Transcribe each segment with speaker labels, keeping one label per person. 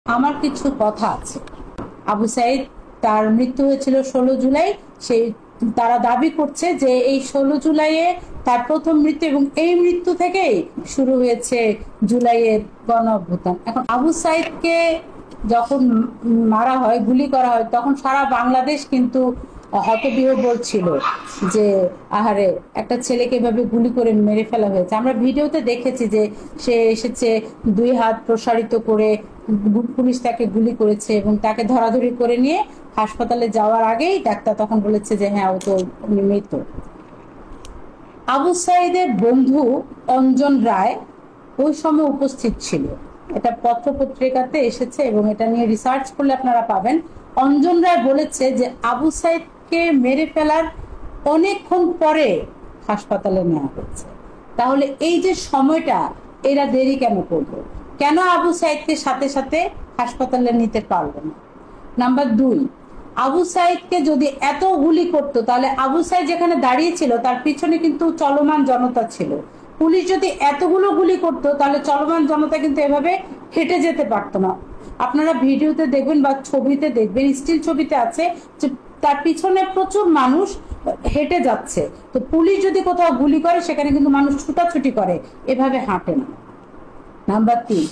Speaker 1: আমার কিছু কথা আছে। আবু সাইদ তার মৃত্যু হয়েছিল 16 জুলাই। সেই তারা দাবি করছে যে এই 16 জুলাইয়ে তার প্রথম মৃত্যু এবং এই মৃত্যু থেকেই শুরু হয়েছে জুলাইয়ের গণ অভ্যুত্থান। এখন আবু সাইদকে যখন মারা হয়, গুলি করা হয়, তখন সারা বাংলাদেশ কিন্তু হতবিহ্বল ছিল যে আহারে একটা ছেলেকে এভাবে গুলি করে মেরে ফেলা হয়েছে। আমরা ভিডিওতে দেখেছি যে সে এসেছে 2 হাত প্রসারিত করে, পুলিশ তাকে গুলি করেছে এবং তাকে ধরাধরি করে নিয়ে হাসপাতালে যাওয়ার আগেই ডাক্তার তখন বলেছে যে হ্যাঁ, ও তো মৃত। আবু সাইদের বন্ধু অঞ্জন রায় ওই সময় উপস্থিত ছিল। এটা পত্র পত্রিকাতে এসেছে এবং এটা নিয়ে রিসার্চ করলে আপনারা পাবেন। অঞ্জন রায় বলেছে যে আবু সাইদকে মেরে ফেলার অনেকক্ষণ পরে হাসপাতালে নেওয়া হয়েছে। তাহলে এই যে সময়টা, এরা দেরি কেন করলো? কেন আবু সাইদকে সাথে সাথে হাসপাতালে নিতে পারলো না? নাম্বার 2, আবু সাইদকে যদি এত গুলি করতো তাহলে আবু সাইদ যেখানে দাঁড়িয়ে ছিল তার পিছনে কিন্তু চলমান জনতা ছিল। পুলিশ যদি এতগুলো গুলি করতো তাহলে চলমান জনতা কিন্তু এভাবে হেঁটে যেতে পারতো না। আপনারা ভিডিওতে দেখবেন বা ছবিতে দেখবেন, স্টিল ছবিতে আছে যে তার পিছনে প্রচুর মানুষ হেঁটে যাচ্ছে। তো পুলিশ যদি কোথাও গুলি করে সেখানে কিন্তু মানুষ ছুটাছুটি করে, এভাবে হাঁটে না। নাম্বার 3,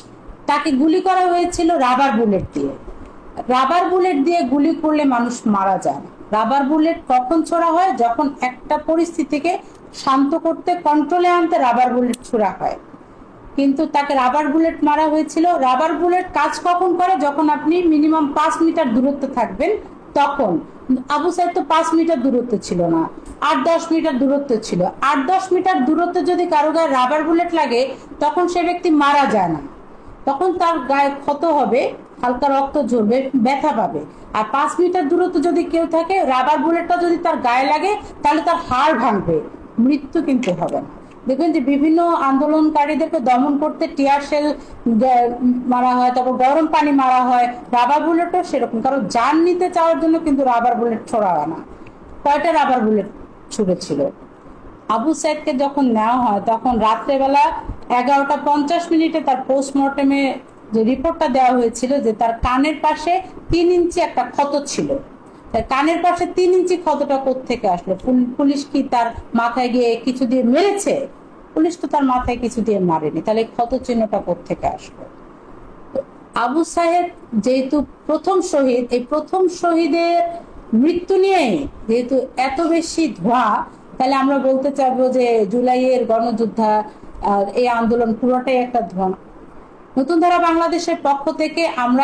Speaker 1: তাকে গুলি করা হয়েছিল রাবার বুলেট দিয়ে। রাবার বুলেট দিয়ে গুলি করলে মানুষ মারা যায়। রাবার বুলেট কখন ছোড়া হয়? যখন একটা পরিস্থিতিকে শান্ত করতে, কন্ট্রোলে আনতে রাবার বুলেট ছোড়া হয়। কিন্তু তাকে রাবার বুলেট মারা হয়েছিল। রাবার বুলেট কাজ কখন করে? যখন আপনি মিনিমাম 5 মিটার দূরত্বে থাকবেন তখন। আবু সাইদ তো 5 মিটার দূরত্বে ছিল না, 8-10 মিটার দূরত্বে ছিল। 8-10 মিটার দূরত্বে যদি কারো গায়ে রাবার বুলেট লাগে তখন সে ব্যক্তি মারা যায় না, তখন তার গায়ে ক্ষত হবে, হালকা রক্ত ঝরবে, ব্যথা পাবে। আর 5 মিটার দূরত্বে যদি কেউ থাকে, রাবার বুলেটটা যদি তার গায়ে লাগে তাহলে তার হাড় ভাঙবে, মৃত্যু কিন্তু হবে না। দেখবেন যে বিভিন্ন আন্দোলনকারীদেরকে দমন করতে টিয়ার শেল মারা হয়, তারপর গরম পানি মারা হয়। রাবার বুলেটও সেরকম, কারণ জান নিতে চাওয়ার জন্য কিন্তু রাবার বুলেট ছোড়া হয় না। কয়টা রাবার বুলেট ছুড়েছিল? আবু সাইদকে যখন নেওয়া হয় তখন রাত্রেবেলা 11টা 50 তার পোস্টমর্টমে যে রিপোর্টটা দেওয়া হয়েছিল যে তার কানের পাশে 3 ইঞ্চি একটা ক্ষত ছিল। কানের পাশে 3 ইঞ্চি ক্ষতটা কোত্থেকে আসলো? পুলিশ কি তার মাথায় গিয়ে কিছু দিয়ে মেরেছে? পুলিশ তো তার মাথায় কিছু দিয়ে মারেনি, তাহলে ক্ষত চিহ্নটা কোত্থেকে আসলো? আবু সাহেব যেহেতু প্রথম শহীদ, এই প্রথম শহীদের মৃত্যু নিয়ে যেহেতু এত বেশি ধোঁয়া, তাহলে আমরা বলতে চাইবো যে জুলাইয়ের গণযোদ্ধা এই আন্দোলন পুরোটাই একটা ধোঁয়া। নতুন ধারা বাংলাদেশের পক্ষ থেকে আমরা